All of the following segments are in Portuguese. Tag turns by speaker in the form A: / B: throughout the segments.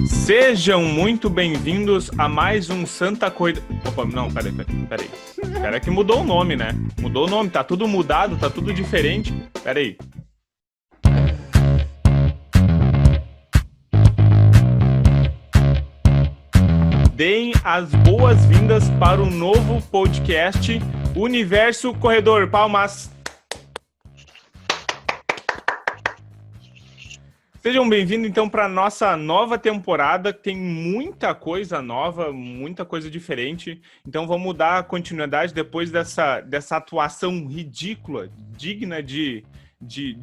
A: Sejam muito bem-vindos a mais um Santa Corrida... Opa, não, peraí. Espera que mudou o nome, né? Mudou o nome, tá tudo mudado, tá tudo diferente. Peraí. Deem as boas-vindas para o novo podcast Universo Corredor. Palmas! Sejam bem-vindos, então, para a nossa nova temporada. Tem muita coisa nova, muita coisa diferente. Então, vamos dar continuidade depois dessa atuação ridícula, digna de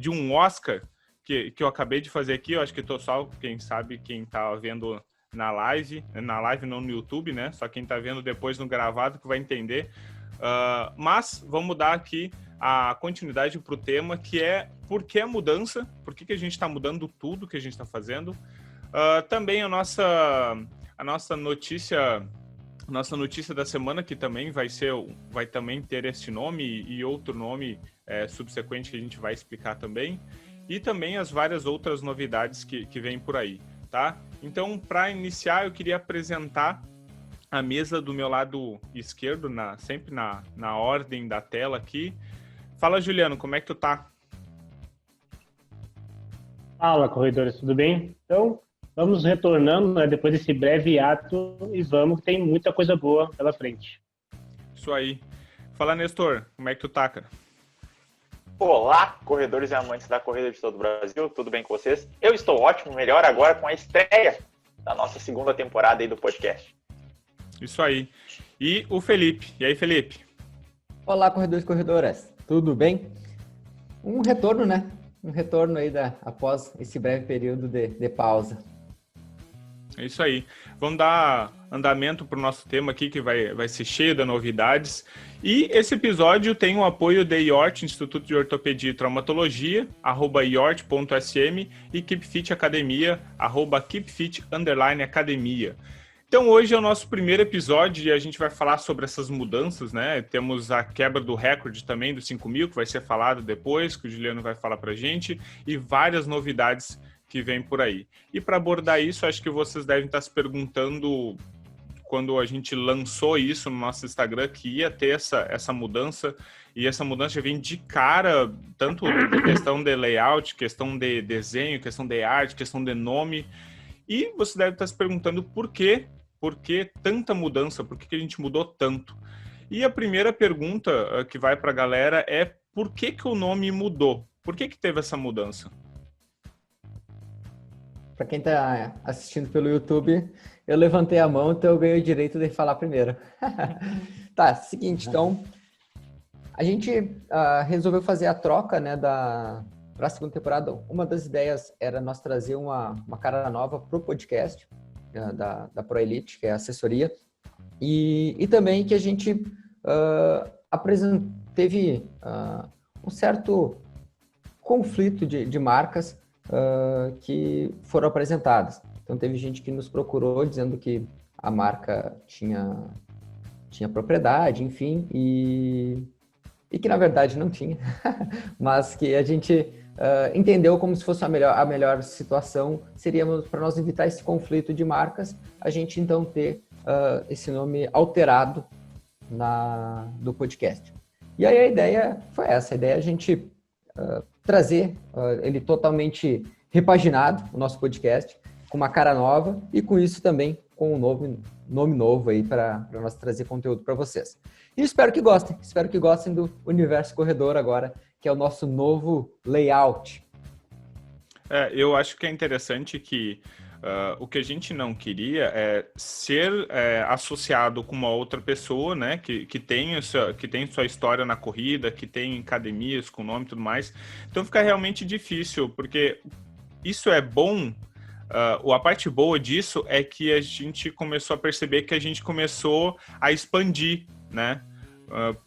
A: um Oscar que eu acabei de fazer aqui. Eu acho que estou só, quem sabe, quem está vendo na live não no YouTube, né? Só quem está vendo depois no gravado que vai entender. Mas vamos dar aqui a continuidade para o tema, que é por que a mudança, por que a gente está mudando tudo que a gente está fazendo. Também a nossa notícia da semana, que também vai também ter esse nome e outro nome subsequente que a gente vai explicar também. E também as várias outras novidades que vêm por aí, tá? Então, para iniciar, eu queria apresentar a mesa do meu lado esquerdo, sempre na ordem da tela aqui. Fala, Juliano, como é que tu tá?
B: Fala, corredores, tudo bem? Então, vamos retornando, né, depois desse breve ato e tem muita coisa boa pela frente.
A: Isso aí. Fala, Nestor, como é que tu tá, cara?
C: Olá, corredores e amantes da corrida de todo o Brasil, tudo bem com vocês? Eu estou ótimo, melhor agora com a estreia da nossa segunda temporada aí do podcast.
A: Isso aí. E o Felipe. E aí, Felipe?
D: Olá, corredores e corredoras. Tudo bem? Um retorno, né? Um retorno aí após esse breve período de pausa.
A: É isso aí. Vamos dar andamento para o nosso tema aqui, que vai ser cheio de novidades. E esse episódio tem o apoio da IORT, Instituto de Ortopedia e Traumatologia, @iort.sm, e KeepFit Academia, @KeepFit_Academia. Então, hoje é o nosso primeiro episódio e a gente vai falar sobre essas mudanças, né? Temos a quebra do recorde também dos 5.000, que vai ser falado depois, que o Juliano vai falar pra gente, e várias novidades que vêm por aí. E para abordar isso, acho que vocês devem estar se perguntando, quando a gente lançou isso no nosso Instagram, que ia ter essa mudança, e essa mudança já vem de cara, tanto questão de layout, questão de desenho, questão de arte, questão de nome. E você deve estar se perguntando por que tanta mudança, por que a gente mudou tanto. E a primeira pergunta que vai para a galera é por que o nome mudou? Por que teve essa mudança?
D: Para quem está assistindo pelo YouTube, eu levantei a mão, então eu ganhei o direito de falar primeiro. Tá, seguinte, então, a gente resolveu fazer a troca, né, para a segunda temporada. Uma das ideias era nós trazer uma cara nova para o podcast da ProElite, que é a assessoria, e também que a gente teve um certo conflito de marcas que foram apresentadas. Então, teve gente que nos procurou dizendo que a marca tinha propriedade, enfim, e que, na verdade, não tinha, mas que a gente entendeu como se fosse a melhor situação, seríamos, para nós evitar esse conflito de marcas, a gente, então, ter esse nome alterado do podcast. E aí a ideia foi essa, a ideia é a gente trazer ele totalmente repaginado, o nosso podcast, com uma cara nova e com isso também com um nome novo aí para nós trazer conteúdo para vocês. E espero que gostem do Universo Corredor agora, que é o nosso novo layout.
A: Eu acho que é interessante que o que a gente não queria é ser associado com uma outra pessoa, né, que tem sua história na corrida, que tem academias com nome e tudo mais. Então fica realmente difícil, porque isso é bom. A parte boa disso é que a gente começou a perceber que a gente começou a expandir, né?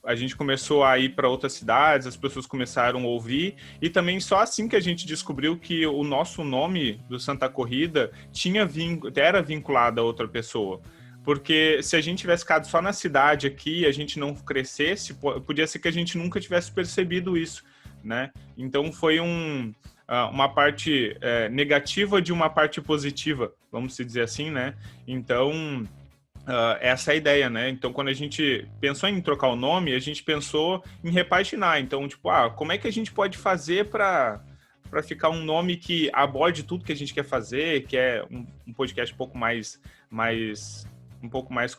A: A gente começou a ir para outras cidades, as pessoas começaram a ouvir, e também só assim que a gente descobriu que o nosso nome do Santa Corrida era vinculado a outra pessoa. Porque se a gente tivesse ficado só na cidade aqui e a gente não crescesse, podia ser que a gente nunca tivesse percebido isso, né? Então foi uma parte negativa de uma parte positiva, vamos dizer assim, né? Então, essa é a ideia, né? Então, quando a gente pensou em trocar o nome, a gente pensou em repaginar. Então, tipo, como é que a gente pode fazer para ficar um nome que aborde tudo que a gente quer fazer, que é um podcast um pouco mais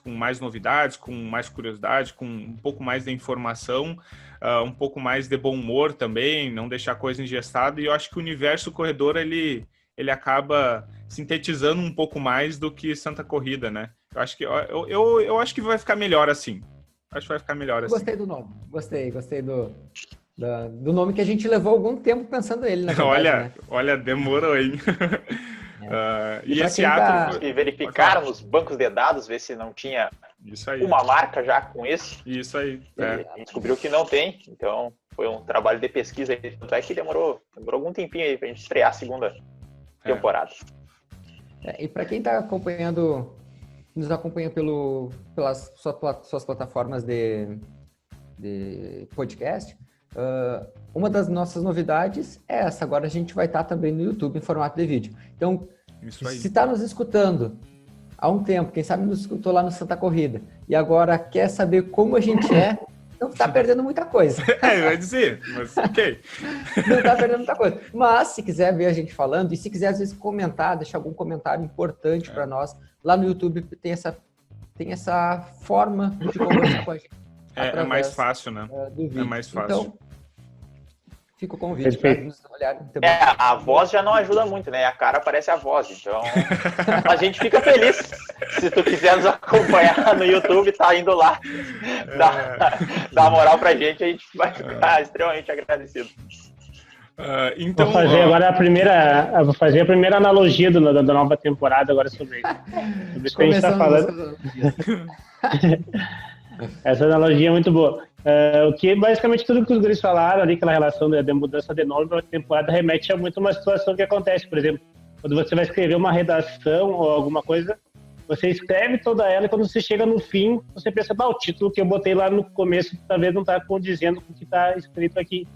A: com mais novidades, com mais curiosidade, com um pouco mais de informação, um pouco mais de bom humor também, não deixar coisa engestada. E eu acho que o Universo Corredor, ele acaba sintetizando um pouco mais do que Santa Corrida, né? Eu acho que vai ficar melhor assim. Acho que vai ficar melhor assim.
D: Gostei do nome. Gostei do nome que a gente levou algum tempo pensando ele, na verdade,
A: olha, demorou, hein?
D: E
A: esse ato...
C: E verificaram nos bancos de dados, ver se não tinha uma marca já com isso.
A: Isso aí.
C: E descobriu que não tem, então foi um trabalho de pesquisa aí. Tanto é que demorou algum tempinho aí pra gente estrear a segunda temporada.
D: E para quem está nos acompanha pelas suas plataformas de podcast, uma das nossas novidades é essa. Agora a gente vai estar também no YouTube em formato de vídeo. Então, se está nos escutando há um tempo, quem sabe nos escutou lá no Santa Corrida, e agora quer saber como a gente não está perdendo muita coisa.
A: Vai dizer, mas ok.
D: Não está perdendo muita coisa. Mas, se quiser ver a gente falando, e se quiser, às vezes, comentar, deixar algum comentário importante para nós, lá no YouTube tem essa forma de conversar com a gente.
A: É mais fácil, né?
D: Do vídeo.
A: É mais fácil.
D: Então, fica o convite para nos olharem.
C: A voz já não ajuda muito, né? A cara parece a voz, então a gente fica feliz. Se tu quiser nos acompanhar no YouTube, tá indo lá, dá moral pra gente, a gente vai ficar extremamente agradecido.
A: Então,
B: vou fazer agora a primeira analogia da nova temporada agora sobre isso que a gente está falando. Essa analogia é muito boa. O que basicamente tudo que os guris falaram ali, aquela relação de mudança de nome para a temporada, remete a muito uma situação que acontece. Por exemplo, quando você vai escrever uma redação ou alguma coisa, você escreve toda ela e quando você chega no fim, você pensa, o título que eu botei lá no começo talvez não está condizendo com o que está escrito aqui.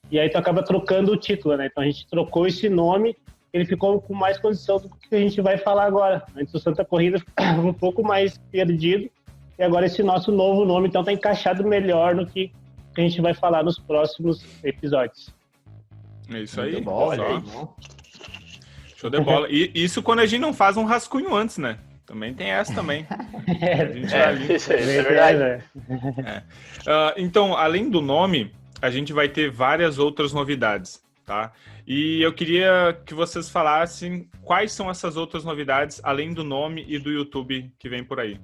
B: E aí tu acaba trocando o título, né? Então a gente trocou esse nome, ele ficou com mais condição do que a gente vai falar agora. Antes do Santa Corrida ficava um pouco mais perdido. E agora esse nosso novo nome, então, está encaixado melhor no que a gente vai falar nos próximos episódios.
A: É isso aí.
D: Bola,
A: show de bola. E isso quando a gente não faz um rascunho antes, né? Também tem essa também.
C: Isso é verdade.
A: Então, além do nome, a gente vai ter várias outras novidades, tá? E eu queria que vocês falassem quais são essas outras novidades, além do nome e do YouTube que vem por aí.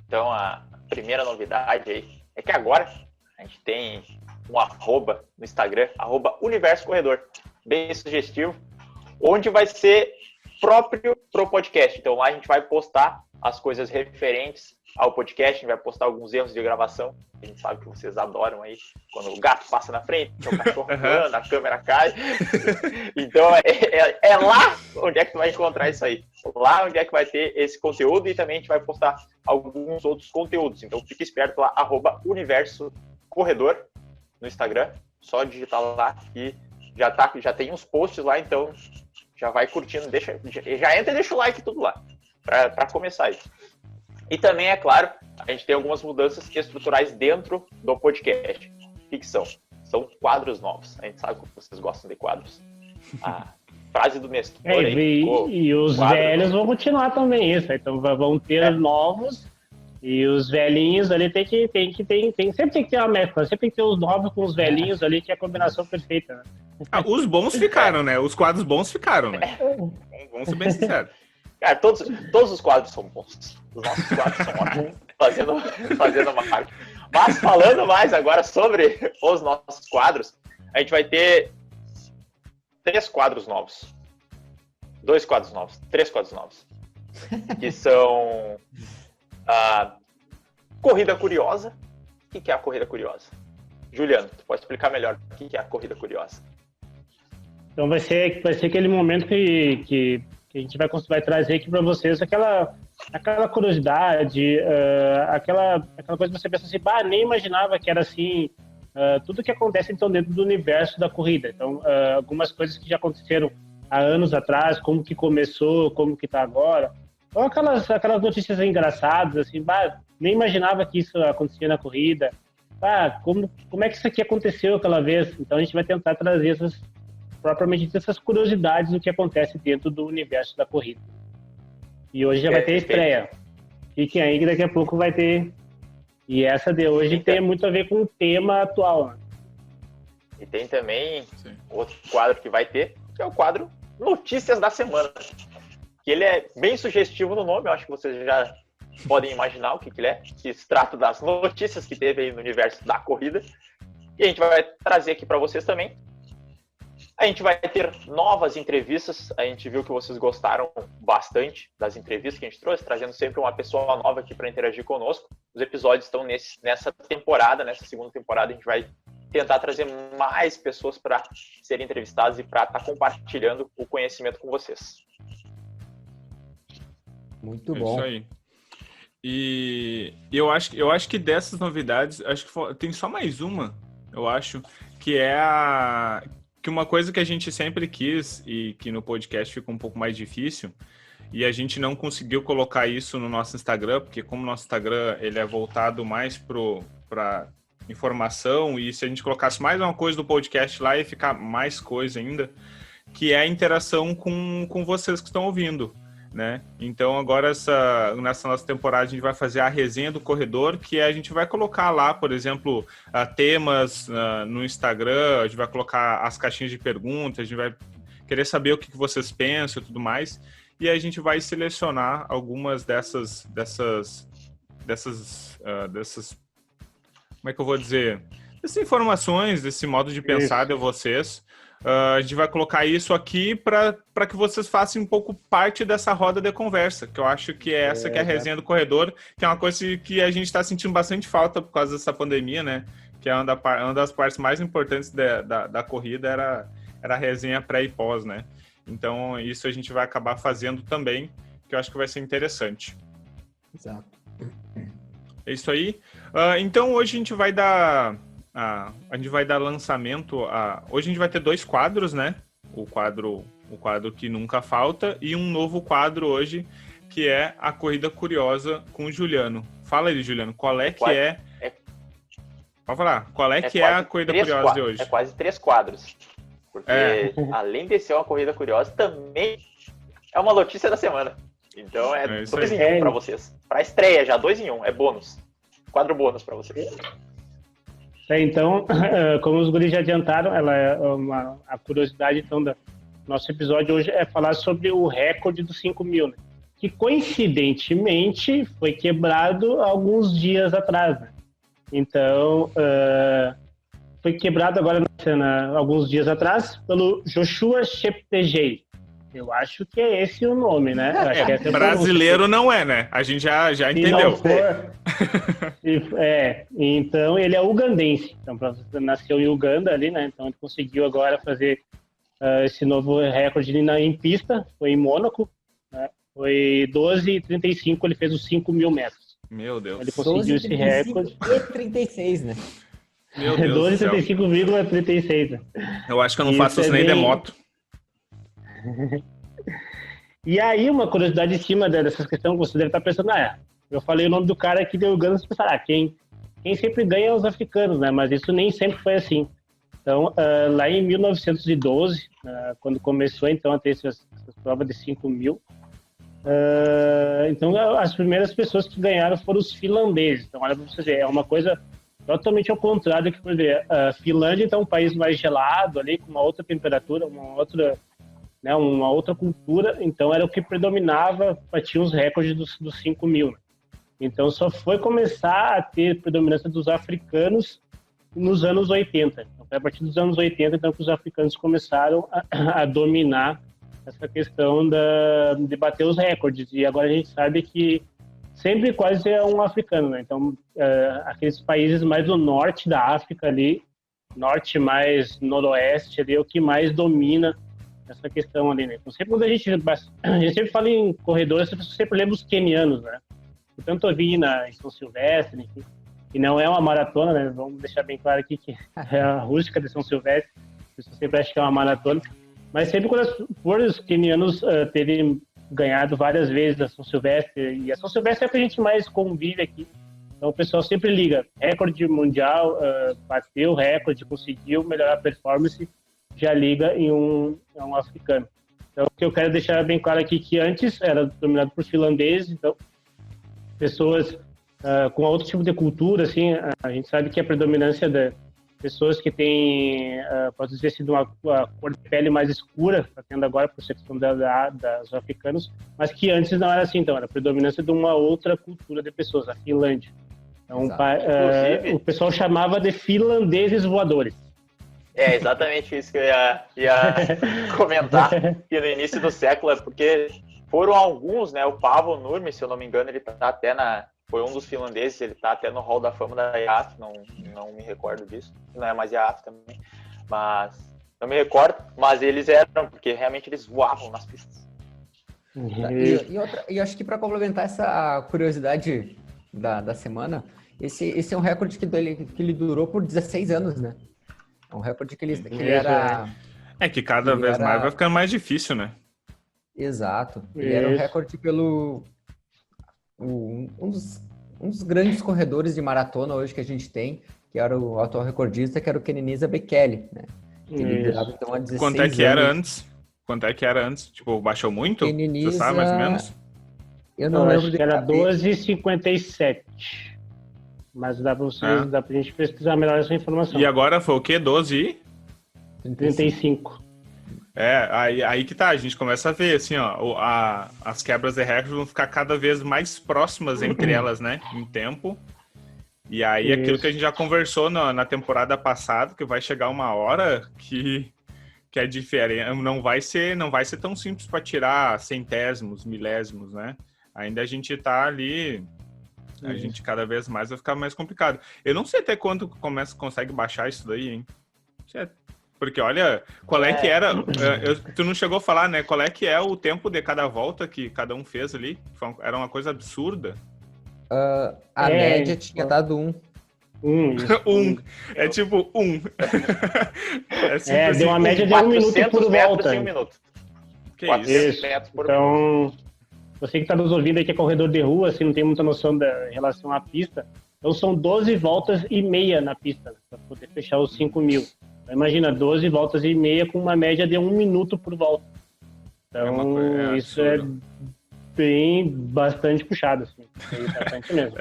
C: Então, a primeira novidade aí é que agora a gente tem um arroba no Instagram, @Universo Corredor, bem sugestivo, onde vai ser próprio pro podcast. Então, lá a gente vai postar as coisas referentes ao podcast, a gente vai postar alguns erros de gravação, a gente sabe que vocês adoram aí, quando o gato passa na frente, o cachorro voando, a câmera cai. Então, é lá onde é que tu vai encontrar isso aí. Lá onde é que vai ter esse conteúdo e também a gente vai postar alguns outros conteúdos. Então, fique esperto lá, @Universo Corredor no Instagram. Só digitar lá e já tem uns posts lá, então já vai curtindo, já entra e deixa o like tudo lá, para começar isso. E também, é claro, a gente tem algumas mudanças estruturais dentro do podcast. O que são? São quadros novos. A gente sabe que vocês gostam de quadros. A frase do Nestor aí.
B: E os velhos vão continuar também isso. Então vão ter novos e os velhinhos ali sempre tem que ter uma mescla. Sempre tem que ter os novos com os velhinhos ali, que é a combinação perfeita, né?
A: Os bons ficaram, né? Os quadros bons ficaram, né? Vamos ser bem sinceros.
C: Cara, todos os quadros são bons. Os nossos quadros são ótimos. Fazendo uma parte. Mas falando mais agora sobre os nossos quadros, a gente vai ter 3 quadros novos. 2 quadros novos. 3 quadros novos. Que são a Corrida Curiosa. O que é a Corrida Curiosa? Juliano, tu pode explicar melhor o que é a Corrida Curiosa?
B: Então vai ser aquele momento que a gente vai trazer aqui para vocês aquela curiosidade, aquela coisa que você pensa assim, nem imaginava que era assim, tudo que acontece então dentro do universo da corrida. Então, algumas coisas que já aconteceram há anos atrás, como que começou, como que está agora. Ou aquelas notícias engraçadas, assim, nem imaginava que isso acontecia na corrida. Como é que isso aqui aconteceu aquela vez? Então, a gente vai tentar trazer propriamente essas curiosidades do que acontece dentro do universo da corrida. E hoje já vai ter estreia. Fiquem aí que daqui a pouco vai ter. E essa de hoje tem muito a ver com o tema atual. Né?
C: E tem também outro quadro que vai ter, que é o quadro Notícias da Semana. Que ele é bem sugestivo no nome, eu acho que vocês já podem imaginar o que ele é. Que se trata das notícias que teve aí no universo da corrida. E a gente vai trazer aqui para vocês também. A gente vai ter novas entrevistas. A gente viu que vocês gostaram bastante das entrevistas que a gente trouxe, trazendo sempre uma pessoa nova aqui para interagir conosco. Os episódios estão nessa temporada, nessa segunda temporada, a gente vai tentar trazer mais pessoas para serem entrevistadas e para estar compartilhando o conhecimento com vocês.
D: Muito bom.
A: Isso aí. E eu acho que dessas novidades, acho que tem só mais uma, eu acho, que é que uma coisa que a gente sempre quis e que no podcast fica um pouco mais difícil, e a gente não conseguiu colocar isso no nosso Instagram, porque como o nosso Instagram ele é voltado mais para informação, e se a gente colocasse mais uma coisa do podcast lá, ia ficar mais coisa ainda, que é a interação com vocês que estão ouvindo. Né? Então agora nessa nossa temporada a gente vai fazer a resenha do corredor, que a gente vai colocar lá, por exemplo, temas no Instagram, a gente vai colocar as caixinhas de perguntas, a gente vai querer saber o que vocês pensam e tudo mais, e a gente vai selecionar algumas dessas como é que eu vou dizer, dessas informações, desse modo de pensar de vocês. A gente vai colocar isso aqui para que vocês façam um pouco parte dessa roda de conversa, que eu acho que é essa que é a resenha do corredor, que é uma coisa que a gente está sentindo bastante falta por causa dessa pandemia, né? Que é uma das partes mais importantes da corrida era a resenha pré e pós, né? Então isso a gente vai acabar fazendo também, que eu acho que vai ser interessante.
D: Exato.
A: É isso aí. Então hoje a gente vai dar lançamento. Hoje a gente vai ter 2 quadros, né? O quadro que nunca falta e um novo quadro hoje, que é a Corrida Curiosa com o Juliano. Fala aí, Juliano, qual é que é... Pode falar, qual é que é a Corrida Curiosa de hoje?
C: É quase 3 quadros. Porque além de ser uma Corrida Curiosa, também é uma notícia da semana. Então é 2 em 1 para vocês. Para estreia já, 2 em 1, é bônus. Quadro bônus para vocês.
B: Então, como os guris já adiantaram, a curiosidade então, do nosso episódio hoje é falar sobre o recorde dos 5.000, né? Que coincidentemente foi quebrado alguns dias atrás. Né? Então, foi quebrado agora alguns dias atrás pelo Joshua Cheptegei. Eu acho que é esse o nome, né? Acho que
A: brasileiro não é, né? A gente já entendeu.
B: Então ele é ugandense. Então, nasceu em Uganda ali, né? Então ele conseguiu agora fazer esse novo recorde em pista. Foi em Mônaco, né? Foi 12h35, ele fez os 5.000 metros.
A: Meu Deus.
B: Ele conseguiu esse recorde.
D: E 36, né?
A: Meu Deus
B: 12h35,36. Né?
A: Eu acho que eu não faço isso nem de moto.
B: E aí, uma curiosidade em cima dessas questões, você deve estar pensando, eu falei o nome do cara aqui de Uganda, você pensa, quem sempre ganha é os africanos, né? Mas isso nem sempre foi assim. Então, lá em 1912, quando começou então a ter essas provas de 5.000, então as primeiras pessoas que ganharam foram os finlandeses. Então, olha para você ver, é uma coisa totalmente ao contrário do que foi ver. A Finlândia então, é um país mais gelado, ali, com uma outra temperatura, uma outra cultura, então era o que predominava, batia os recordes dos 5.000. Né? Então só foi começar a ter predominância dos africanos nos anos 80. Então, foi a partir dos anos 80 então, que os africanos começaram a dominar essa questão de bater os recordes. E agora a gente sabe que sempre quase é um africano. Né? Então, aqueles países mais do norte da África ali, norte mais noroeste ali, é o que mais domina essa questão ali, né? Então, sempre quando a gente sempre fala em corredores, você sempre lembra os quenianos, né? Portanto, eu vi em São Silvestre, enfim. e não é uma maratona, né? Vamos deixar bem claro aqui que é a rústica de São Silvestre, você sempre acha que é uma maratona, mas sempre quando os quenianos terem ganhado várias vezes a São Silvestre, e a São Silvestre é a que a gente mais convive aqui, então o pessoal sempre liga, recorde mundial, bateu o recorde, conseguiu melhorar a performance, já liga em um africano. Então, o que eu quero deixar bem claro aqui que antes era dominado por finlandeses, então pessoas com outro tipo de cultura, assim, a gente sabe que a predominância de pessoas que têm, pode dizer assim, uma cor de pele mais escura, está tendo agora por questão das africanos, mas que antes não era assim, então era a predominância de uma outra cultura de pessoas, a Finlândia. Então, o pessoal chamava de finlandeses voadores.
C: É exatamente isso que eu ia comentar que no início do século, porque foram alguns, né? O Paavo Nurmi, se eu não me engano, ele tá até foi um dos finlandeses, ele tá até no Hall da Fama da IAAF, não me recordo disso, não é mais IAAF também, mas não me recordo, mas eles eram, porque realmente eles voavam nas pistas.
D: E acho que para complementar essa curiosidade da semana, esse é um recorde que ele durou por 16 anos, né? É um recorde que ele era...
A: É que cada vez mais vai ficando mais difícil, né?
D: Exato. Ele era um recorde pelo... Um dos grandes corredores de maratona hoje que a gente tem, que era o atual recordista, que era o Kenenisa Bekele, né? Ele durava, então, há 16
A: Quanto é que era antes? Quanto é que era antes? Tipo, baixou muito?
D: Kenenisa...
A: Você sabe mais ou menos?
D: Eu não lembro
B: acho que era 12,57. Mas dá pra gente pesquisar melhor essa informação.
A: E agora foi o quê? 12 e?
B: 35.
A: Aí que tá, a gente começa a ver, assim, ó, as quebras de recorde vão ficar cada vez mais próximas entre elas, né, em tempo. E aí aquilo que a gente já conversou na temporada passada, que vai chegar uma hora que é diferente, não vai ser tão simples para tirar centésimos, milésimos, né? Ainda a gente tá ali... A gente cada vez mais vai ficar mais complicado. Eu não sei até quando consegue baixar isso daí, hein? Porque, olha, qual é que era... tu não chegou a falar, né? Qual é que é o tempo de cada volta que cada um fez ali? Era uma coisa absurda.
D: A média tinha dado 1.
A: É tipo 1.
B: Deu uma média de 1 minuto por volta.
C: Em 1 minuto.
A: Que
C: 400 metros por minuto.
B: Você que está nos ouvindo aí que é corredor de rua, assim, não tem muita noção em relação à pista. Então são 12 voltas e meia na pista, né, para poder fechar os 5.000. Então, imagina, 12 voltas e meia com uma média de 1 minuto por volta. Então isso é bastante puxado, assim. Bastante mesmo.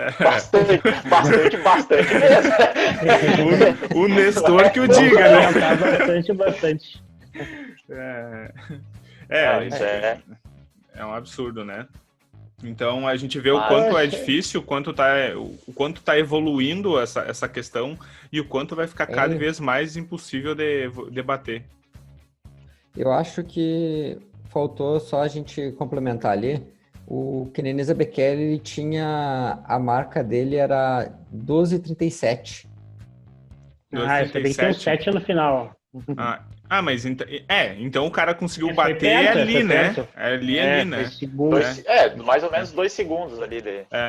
C: Bastante mesmo.
A: O Nestor que o diga, né?
B: Bastante.
A: É um absurdo, né? Então a gente vê o quanto é difícil, o quanto tá evoluindo essa questão e o quanto vai ficar cada vez mais impossível de debater.
D: Eu acho que faltou só a gente complementar ali. O Kenenisa Bekele, ele tinha... A marca dele era 12,37.
B: Você tem que ter um 7 no final.
A: Mas então o cara conseguiu bater ali, né? Ali, né?
C: Mais ou menos 2 segundos ali.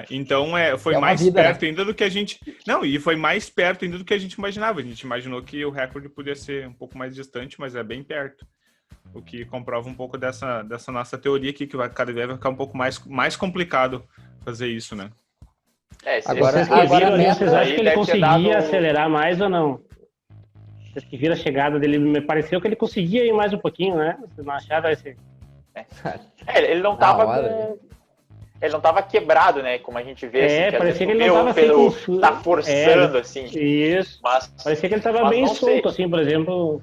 A: Então foi mais perto ainda do que a gente... Não, e foi mais perto ainda do que a gente imaginava. A gente imaginou que o recorde podia ser um pouco mais distante, mas é bem perto. O que comprova um pouco dessa nossa teoria aqui, que cada vez vai ficar um pouco mais complicado fazer isso, né?
B: Vocês acham que ele conseguia acelerar mais ou não? Vocês que viram a chegada dele, me pareceu que ele conseguia ir mais um pouquinho, né? Vocês não acharam esse...
C: Ele não tava ele não tava quebrado, né? Como a gente vê, assim,
B: parecia que ele não tava
C: tá forçando, assim.
B: Isso. Parecia que ele tava bem solto, assim, por exemplo.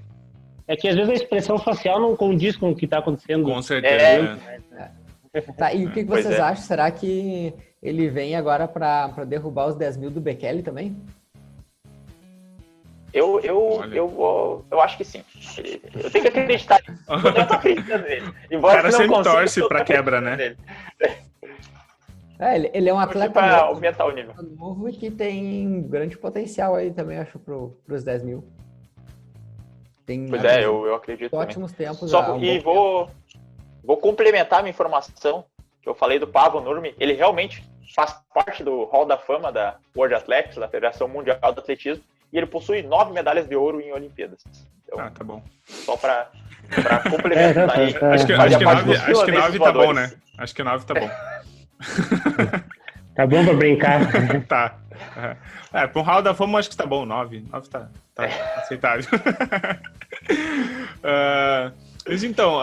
B: É que às vezes a expressão facial não condiz com o que tá acontecendo.
A: Com certeza.
D: Tá, e o que vocês acham? Será que ele vem agora para derrubar os 10.000 do Bekele também?
C: Eu acho que sim. Eu tenho que acreditar nisso. Eu tô acreditando nele.
A: Embora o cara sempre torce pra quebra, né?
D: Ele é um atleta
C: para aumentar o nível.
D: Novo e que tem grande potencial aí também, acho, pros 10.000.
C: Eu acredito
D: ótimos
C: também.
D: Tempos.
C: Vou complementar a minha informação, que eu falei do Paavo Nurmi. Ele realmente faz parte do Hall da Fama da World Athletics, da Federação Mundial do Atletismo, e ele possui 9 medalhas de ouro em Olimpíadas. Então,
A: tá bom.
C: Só para complementar aí.
A: Acho que 9 tá bom, né? Acho que 9 tá bom.
B: Tá bom pra brincar.
A: Tá. Para um Hall da Fama, acho que tá bom. 9 tá aceitável. Mas então,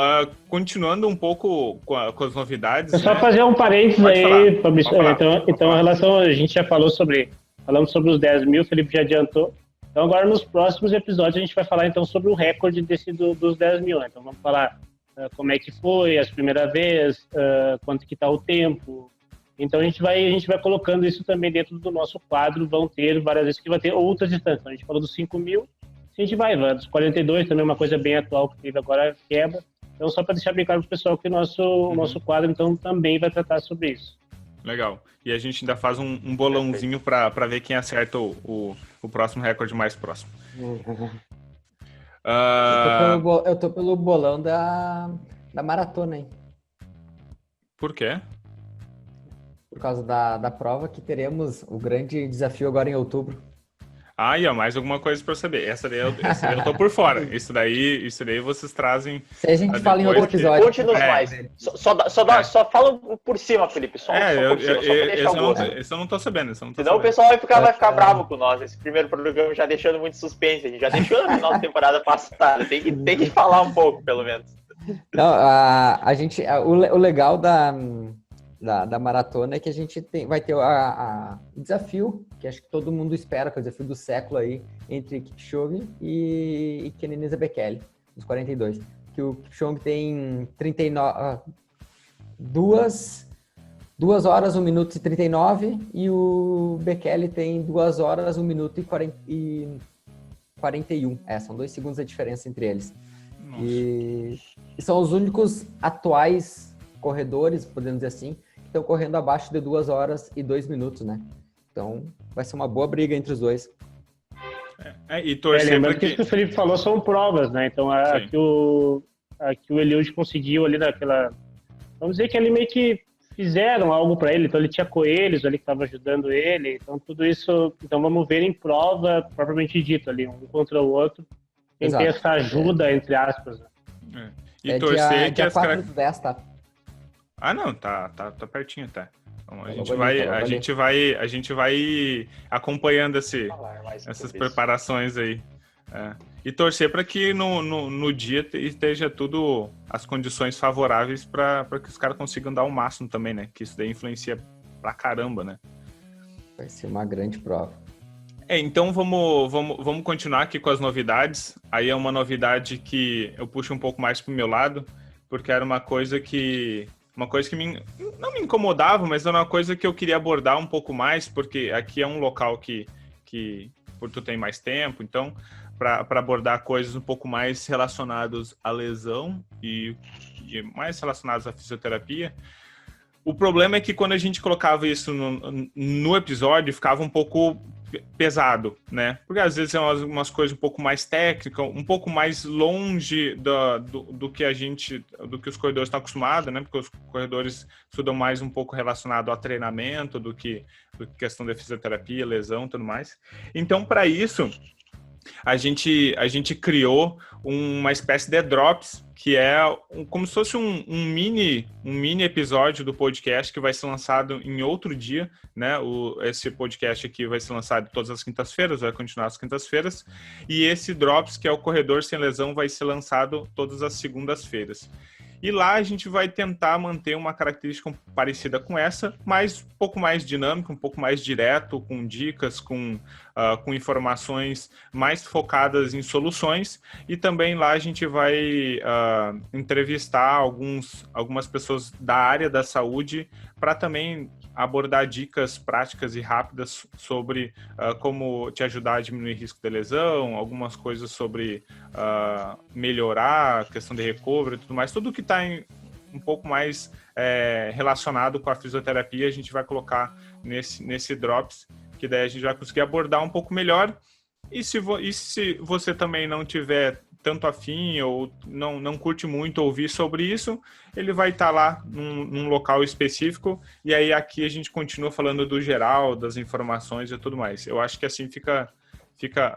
A: continuando um pouco com as novidades.
B: É só fazer um parênteses aí, Fabrício. Então, em relação, a gente já falamos sobre os 10 mil, o Felipe já adiantou. Então, agora nos próximos episódios, a gente vai falar então sobre o recorde dos 10 mil. Né? Então, vamos falar como é que foi as primeiras vezes, quanto que está o tempo. Então, a gente vai colocando isso também dentro do nosso quadro. Vão ter várias vezes que vai ter outras distâncias. Então, a gente falou dos 5 mil. A gente vai dos 42, também uma coisa bem atual que teve agora, quebra. Então, só para deixar bem claro para o pessoal que o nosso quadro, então, também vai tratar sobre isso.
A: Legal. E a gente ainda faz um bolãozinho para ver quem acerta o próximo recorde mais próximo.
D: Eu tô pelo bolão da maratona, hein?
A: Por quê?
D: Por causa da prova que teremos o grande desafio agora em outubro.
A: E mais alguma coisa para saber. Essa daí eu tô por fora. Isso daí vocês trazem.
D: Se a gente fala em outro episódio.
C: Conte-nos mais. Só fala por cima, Felipe. Só por cima, só pra deixar o gosto.
A: Esse eu não tô sabendo.
C: Senão o pessoal vai ficar bravo com nós. Esse primeiro programa já deixando muito suspense. A gente já deixou no final da temporada passada. Tem que falar um pouco, pelo menos.
D: Não, o legal da maratona é que a gente vai ter o desafio, que acho que todo mundo espera, que é o desafio do século aí, entre Kipchoge e Kenenisa Bekele, os 42. Que o Kipchoge tem 2 horas, 1 minuto e 39, e o Bekele tem 2 horas, 1 minuto e 41. São 2 segundos a diferença entre eles. E são os únicos atuais corredores, podemos dizer assim, que estão correndo abaixo de 2 horas e 2 minutos, né? Então, vai ser uma boa briga entre os dois.
B: E torcer para que... Isso que o Felipe falou são provas, né? Então, aqui o Eliud conseguiu ali naquela... Vamos dizer que ali meio que fizeram algo para ele. Então, ele tinha coelhos ali que estavam ajudando ele. Então, tudo isso... Então, vamos ver em prova, propriamente dito ali, um contra o outro. Quem tem essa ajuda, entre aspas. Né?
A: E torcer
D: dia 4 do 10, tá?
A: Não, tá pertinho, tá. Então, a gente vai acompanhando essas preparações aí. E torcer para que no dia esteja tudo as condições favoráveis para que os caras consigam dar o máximo também, né? Que isso daí influencia pra caramba, né?
D: Vai ser uma grande prova.
A: Então vamos continuar aqui com as novidades. Aí é uma novidade que eu puxo um pouco mais pro meu lado, porque era uma coisa que não me incomodava, mas era uma coisa que eu queria abordar um pouco mais, porque aqui é um local que por tu tem mais tempo, então para abordar coisas um pouco mais relacionadas à lesão e mais relacionadas à fisioterapia. O problema é que quando a gente colocava isso no episódio, ficava um pouco pesado, né? Porque às vezes são umas coisas um pouco mais técnicas, um pouco mais longe do que os corredores estão acostumados, né? Porque os corredores estudam mais um pouco relacionado a treinamento do que questão de fisioterapia, lesão e tudo mais. Então, para isso, a gente criou uma espécie de drops, que é como se fosse um mini episódio do podcast que vai ser lançado em outro dia, né? Esse podcast aqui vai ser lançado todas as quintas-feiras, vai continuar às quintas-feiras, e esse drops, que é o Corredor Sem Lesão, vai ser lançado todas as segundas-feiras. E lá a gente vai tentar manter uma característica parecida com essa, mas um pouco mais dinâmico, um pouco mais direto, com dicas, com informações mais focadas em soluções. E também lá a gente vai entrevistar algumas pessoas da área da saúde para também abordar dicas práticas e rápidas sobre como te ajudar a diminuir o risco de lesão, algumas coisas sobre melhorar a questão de recovery e tudo mais. Tudo que está um pouco mais relacionado com a fisioterapia, a gente vai colocar nesse Drops, que daí a gente vai conseguir abordar um pouco melhor. E se você também não tiver tanto afim ou não curte muito ouvir sobre isso, ele vai estar lá num local específico, e aí aqui a gente continua falando do geral, das informações e tudo mais. Eu acho que assim fica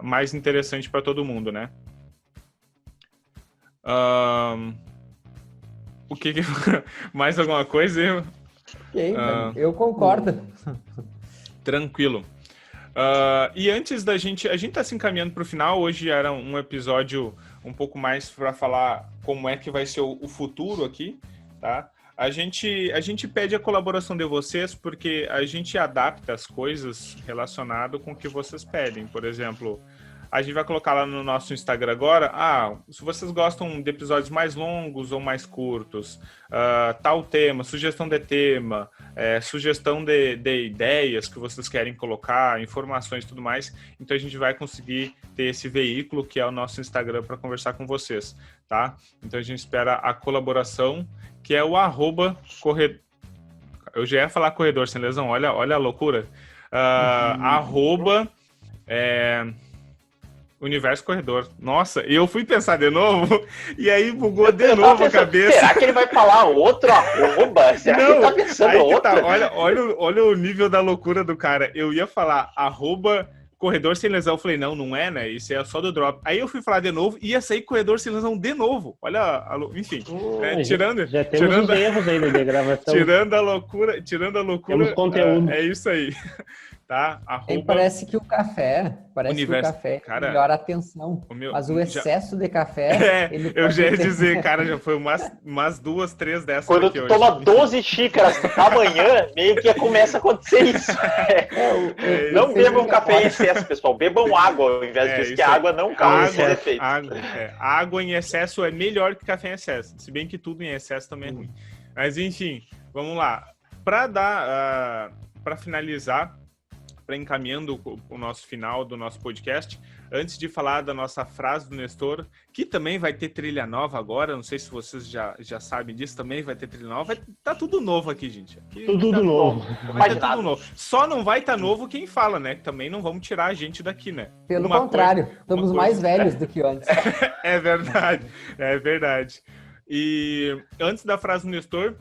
A: mais interessante para todo mundo, né? O que mais alguma coisa?
D: Eu concordo.
A: Tranquilo. E antes da gente tá se encaminhando para o final. Hoje era um episódio um pouco mais para falar como é que vai ser o futuro aqui, tá? A gente pede a colaboração de vocês porque a gente adapta as coisas relacionado com o que vocês pedem. Por exemplo, a gente vai colocar lá no nosso Instagram agora, se vocês gostam de episódios mais longos ou mais curtos, tal tema, sugestão de tema, sugestão de ideias que vocês querem colocar, informações e tudo mais, então a gente vai conseguir ter esse veículo que é o nosso Instagram para conversar com vocês, tá? Então a gente espera a colaboração, que é o @corredor. Eu já ia falar corredor sem lesão, olha a loucura. Universo Corredor. Nossa, e eu fui pensar de novo, e aí bugou de novo a cabeça.
C: Será que ele vai falar outro arroba? Será que ele tá pensando outro?
A: Tá. Olha o nível da loucura do cara. Eu ia falar @corredor sem lesão. Eu falei, não é, né? Isso é só do drop. Aí eu fui falar de novo e ia sair corredor sem lesão de novo. Olha, enfim.
B: Já temos os erros aí da gravação.
A: Tirando a loucura.
B: Temos conteúdo.
A: É isso aí. Tá?
D: Parece que o café cara, melhora a atenção. Mas o excesso de café...
A: eu já ia dizer, cara, já foi umas 2, 3 dessas.
C: Quando tu toma 12 xícaras amanhã, meio que começa a acontecer isso. Não bebam café em excesso, pessoal. Bebam água ao invés disso, que a água não causa esse efeito.
A: Água em excesso é melhor que café em excesso. Se bem que tudo em excesso também é ruim. Mas enfim, vamos lá. Para finalizar, encaminhando o nosso final do nosso podcast, antes de falar da nossa frase do Nestor, que também vai ter trilha nova agora, não sei se vocês já sabem disso, também vai ter trilha nova, tá tudo novo aqui, gente.
B: Tudo novo.
A: Vai ter tudo novo. Só não vai estar novo quem fala, né? Também não vamos tirar a gente daqui, né?
D: Pelo contrário, estamos mais velhos do que antes.
A: É verdade. E antes da frase do Nestor,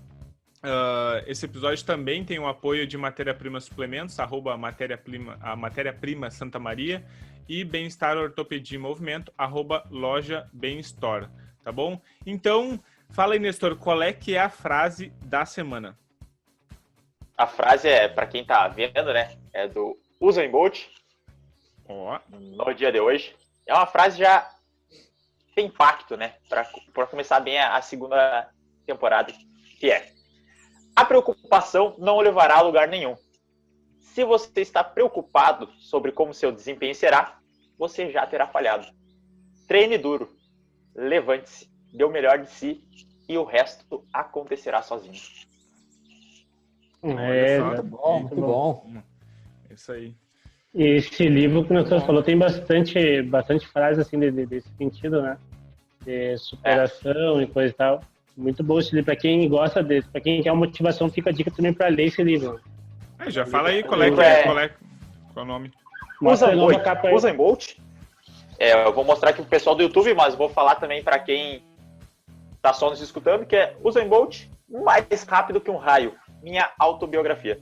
A: esse episódio também tem o apoio de Matéria-Prima Suplementos, @matéria-prima Santa Maria, e Bem-Estar Ortopedia e Movimento, @loja Bem-Store, tá bom? Então, fala aí, Nestor, qual é que é a frase da semana?
C: A frase para quem tá vendo, né, é do Usain Bolt, no dia de hoje. É uma frase já tem impacto, né, para começar bem a segunda temporada, que é: a preocupação não o levará a lugar nenhum. Se você está preocupado sobre como seu desempenho será, você já terá falhado. Treine duro, levante-se, dê o melhor de si e o resto acontecerá sozinho.
D: Muito bom.
A: Isso aí.
B: Esse livro que você falou tem bastante frases assim desse sentido, né? De superação e coisa e tal. Muito bom esse livro. Para quem gosta desse, para quem quer uma motivação, fica a dica também para ler esse livro.
A: Já fala aí qual é o nome.
C: Usain Bolt. Eu vou mostrar aqui pro pessoal do YouTube, mas vou falar também para quem tá só nos escutando, que é Usain Bolt, mais rápido que um raio. Minha autobiografia.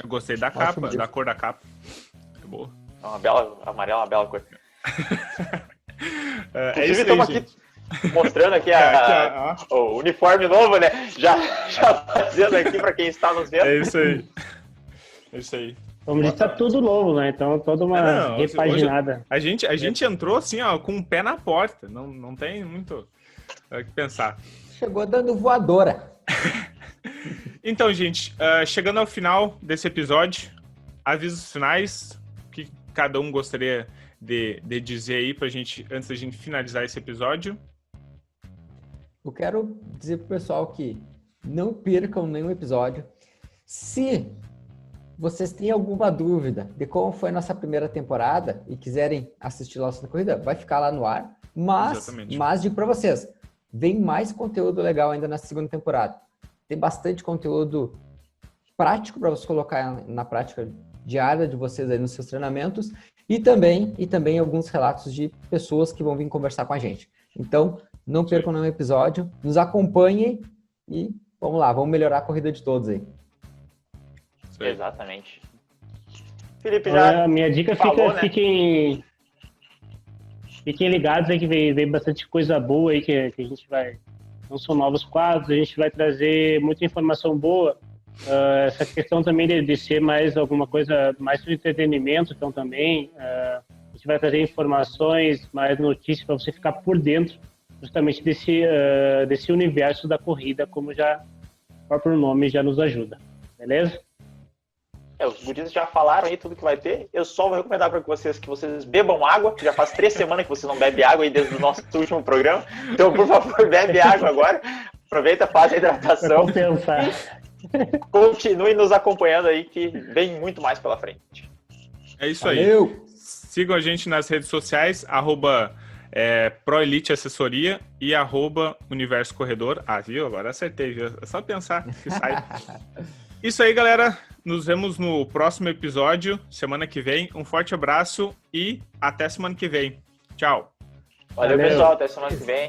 A: Eu gostei da capa, da cor da capa. É boa.
C: Uma bela amarela, uma bela cor.
A: É isso aí, gente.
C: Mostrando aqui o uniforme novo, né? Já fazendo aqui para quem está nos vendo.
A: É isso aí.
B: Como diz, tá tudo novo, né? Então, toda uma repaginada.
A: A gente entrou assim, com o pé na porta. Não tem muito o que pensar.
D: Chegou dando voadora.
A: Então, gente, chegando ao final desse episódio, avisos finais, o que cada um gostaria de dizer aí pra gente, antes da gente finalizar esse episódio.
D: Eu quero dizer pro pessoal que não percam nenhum episódio. Se vocês têm alguma dúvida de como foi a nossa primeira temporada e quiserem assistir a nossa corrida, vai ficar lá no ar. Mas digo para vocês, vem mais conteúdo legal ainda na segunda temporada. Tem bastante conteúdo prático para vocês colocar na prática diária de vocês aí nos seus treinamentos. E também alguns relatos de pessoas que vão vir conversar com a gente. Então, não percam nenhum episódio, nos acompanhem e vamos lá, vamos melhorar a corrida de todos aí.
C: Exatamente. Felipe, já
B: a minha dica
C: falou,
B: fica, né? Fiquem ligados aí que vem bastante coisa boa aí que a gente vai... Não são novos quadros, a gente vai trazer muita informação boa. Essa questão também de ser mais alguma coisa, mais de entretenimento, então também a gente vai trazer informações, mais notícias para você ficar por dentro justamente desse universo da corrida, como já o próprio nome já nos ajuda, beleza?
C: Os guris já falaram aí tudo que vai ter. Eu só vou recomendar para vocês que vocês bebam água, que já faz 3 semanas que vocês não bebem água aí desde o nosso último programa. Então, por favor, bebe água agora. Aproveita, faz a hidratação. Continue nos acompanhando aí, que vem muito mais pela frente.
A: É isso
D: Valeu.
A: aí. Sigam a gente nas redes sociais, @Proelite Assessoria e @Universo Corredor. Viu? Agora acertei, viu? É só pensar que sai. Isso aí, galera. Nos vemos no próximo episódio, semana que vem. Um forte abraço e até semana que vem. Tchau.
C: Valeu, pessoal. Até semana que vem.